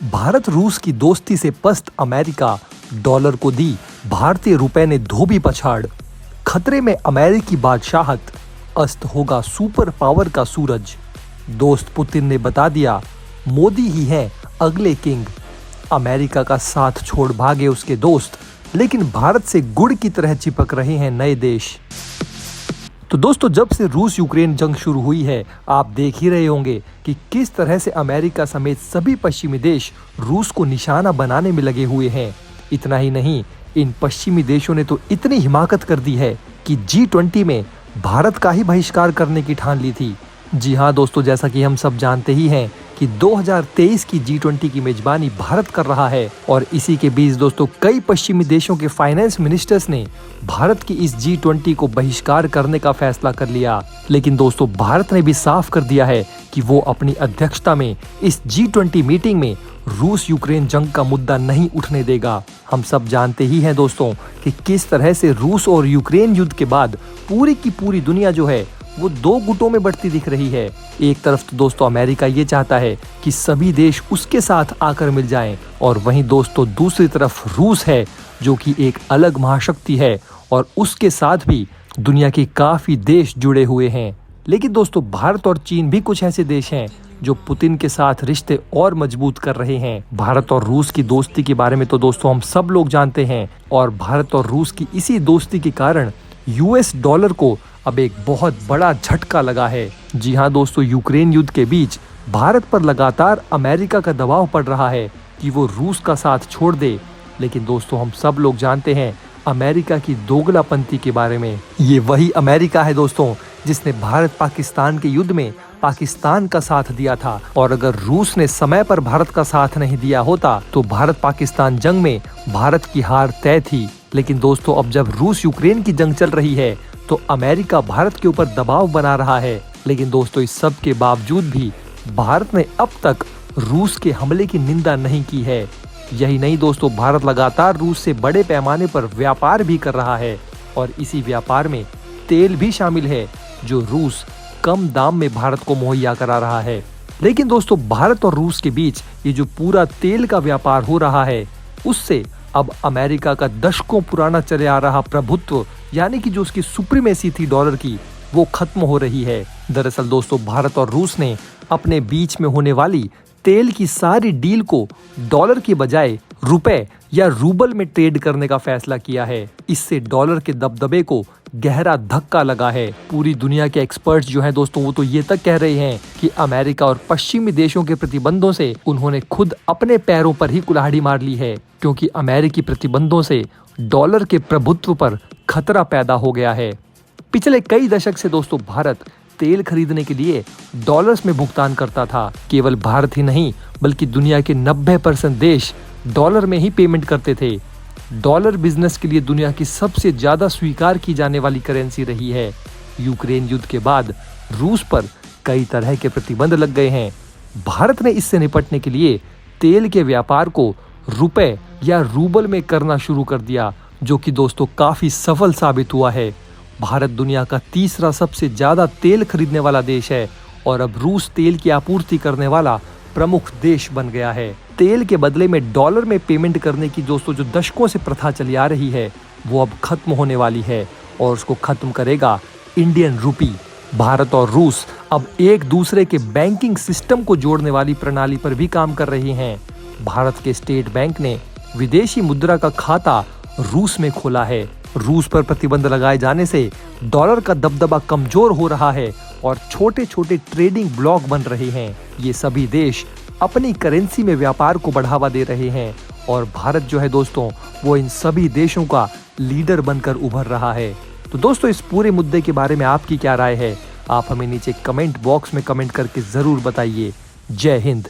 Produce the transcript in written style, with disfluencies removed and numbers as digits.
भारत रूस की दोस्ती से पस्त अमेरिका डॉलर को दी भारतीय रुपए ने धोबी पछाड़। खतरे में अमेरिकी बादशाहत, अस्त होगा सुपर पावर का सूरज। दोस्त पुतिन ने बता दिया मोदी ही हैं अगले किंग। अमेरिका का साथ छोड़ भागे उसके दोस्त, लेकिन भारत से गुड़ की तरह चिपक रहे हैं नए देश। तो दोस्तों, जब से रूस यूक्रेन जंग शुरू हुई है, आप देख ही रहे होंगे कि किस तरह से अमेरिका समेत सभी पश्चिमी देश रूस को निशाना बनाने में लगे हुए हैं। इतना ही नहीं, इन पश्चिमी देशों ने तो इतनी हिमाकत कर दी है कि G20 में भारत का ही बहिष्कार करने की ठान ली थी। जी हाँ दोस्तों, जैसा कि हम सब जानते ही हैं कि 2023 की G20 की मेजबानी भारत कर रहा है और इसी के बीच दोस्तों कई पश्चिमी देशों के फाइनेंस मिनिस्टर्स ने भारत की इस G20 को बहिष्कार करने का फैसला कर लिया। लेकिन दोस्तों, भारत ने भी साफ कर दिया है कि वो अपनी अध्यक्षता में इस G20 मीटिंग में रूस यूक्रेन जंग का मुद्दा नहीं उठने देगा। हम सब जानते ही हैं दोस्तों कि किस तरह से रूस और यूक्रेन युद्ध के बाद पूरी की पूरी दुनिया जो है वो दो गुटों में बढ़ती दिख रही है। एक तरफ तो दोस्तों अमेरिका ये चाहता है कि सभी देश उसके साथ आकर मिल जाएं, और वहीं दोस्तों दूसरी तरफ रूस है जो कि एक अलग महाशक्ति है और उसके साथ भी दुनिया के काफी देश जुड़े हुए हैं। लेकिन दोस्तों, भारत और चीन भी कुछ ऐसे देश हैं जो पुतिन के साथ रिश्ते और मजबूत कर रहे हैं। भारत और रूस की दोस्ती के बारे में तो दोस्तों हम सब लोग जानते हैं, और भारत और रूस की इसी दोस्ती के कारण US डॉलर को अब एक बहुत बड़ा झटका लगा है। जी हाँ दोस्तों, यूक्रेन युद्ध के बीच भारत पर लगातार अमेरिका का दबाव पड़ रहा है कि वो रूस का साथ छोड़ दे। लेकिन दोस्तों, हम सब लोग जानते हैं अमेरिका की दोगलापंती के बारे में। ये वही अमेरिका है दोस्तों जिसने भारत पाकिस्तान के युद्ध में पाकिस्तान का साथ दिया था, और अगर रूस ने समय पर भारत का साथ नहीं दिया होता तो भारत पाकिस्तान जंग में भारत की हार तय थी। लेकिन दोस्तों, अब जब रूस यूक्रेन की जंग चल रही है तो अमेरिका भारत के ऊपर दबाव बना रहा है। लेकिन दोस्तों, इस सब के बावजूद भी भारत ने अब तक रूस के हमले की निंदा नहीं की है। यही नहीं दोस्तों, भारत लगातार रूस से बड़े पैमाने पर व्यापार भी कर रहा है, और इसी व्यापार में तेल भी शामिल है जो रूस कम दाम में भारत को मुहैया करा रहा है। लेकिन दोस्तों, भारत और रूस के बीच ये जो पूरा तेल का व्यापार हो रहा है, उससे अब अमेरिका का दशकों पुराना चले आ रहा प्रभुत्व, यानी कि जो उसकी सुप्रीमेसी थी डॉलर की, वो खत्म हो रही है। दरअसल दोस्तों, भारत और रूस ने अपने बीच में होने वाली तेल की सारी डील को डॉलर के बजाय रुपए या रूबल में ट्रेड करने का फैसला किया है। इससे डॉलर के दबदबे को गहरा धक्का लगा है। पूरी दुनिया के एक्सपर्ट्स जो हैं दोस्तों, वो तो ये तक कह रहे हैं कि अमेरिका और पश्चिमी देशों के प्रतिबंधों से उन्होंने खुद अपने पैरों पर ही कुल्हाड़ी मार ली है, क्योंकि अमेरिकी प्रतिबंधों से डॉलर के प्रभुत्व पर खतरा पैदा हो गया है। पिछले कई दशक से दोस्तों भारत तेल खरीदने के लिए डॉलर्स में भुगतान करता था। केवल भारत ही नहीं बल्कि दुनिया के 90% देश डॉलर में ही पेमेंट करते थे। डॉलर बिजनेस के लिए दुनिया की सबसे ज्यादा स्वीकार की जाने वाली करेंसी रही है। यूक्रेन युद्ध के बाद रूस पर कई तरह के प्रतिबंध लग गए हैं। भारत ने इससे निपटने के लिए तेल के व्यापार को रुपए या रूबल में करना शुरू कर दिया, जो कि दोस्तों काफी सफल साबित हुआ है। भारत दुनिया का तीसरा सबसे ज्यादा तेल खरीदने वाला देश है, और अब रूस तेल की आपूर्ति करने वाला प्रमुख देश बन गया है। तेल के बदले में डॉलर में पेमेंट करने की दोस्तों जो दशकों से प्रथा चली आ रही है, वो अब खत्म होने वाली है, और उसको खत्म करेगा इंडियन रूपी। भारत और रूस अब एक दूसरे के बैंकिंग सिस्टम को जोड़ने वाली प्रणाली पर भी काम कर रहे हैं। भारत के स्टेट बैंक ने विदेशी मुद्रा का खाता रूस में खोला है। रूस पर प्रतिबंध लगाए जाने से डॉलर का दबदबा कमजोर हो रहा है और छोटे छोटे ट्रेडिंग ब्लॉक बन रहे हैं। ये सभी देश अपनी करेंसी में व्यापार को बढ़ावा दे रहे हैं, और भारत जो है दोस्तों वो इन सभी देशों का लीडर बनकर उभर रहा है। तो दोस्तों, इस पूरे मुद्दे के बारे में आपकी क्या राय है? आप हमें नीचे कमेंट बॉक्स में कमेंट करके जरूर बताइए। जय हिंद।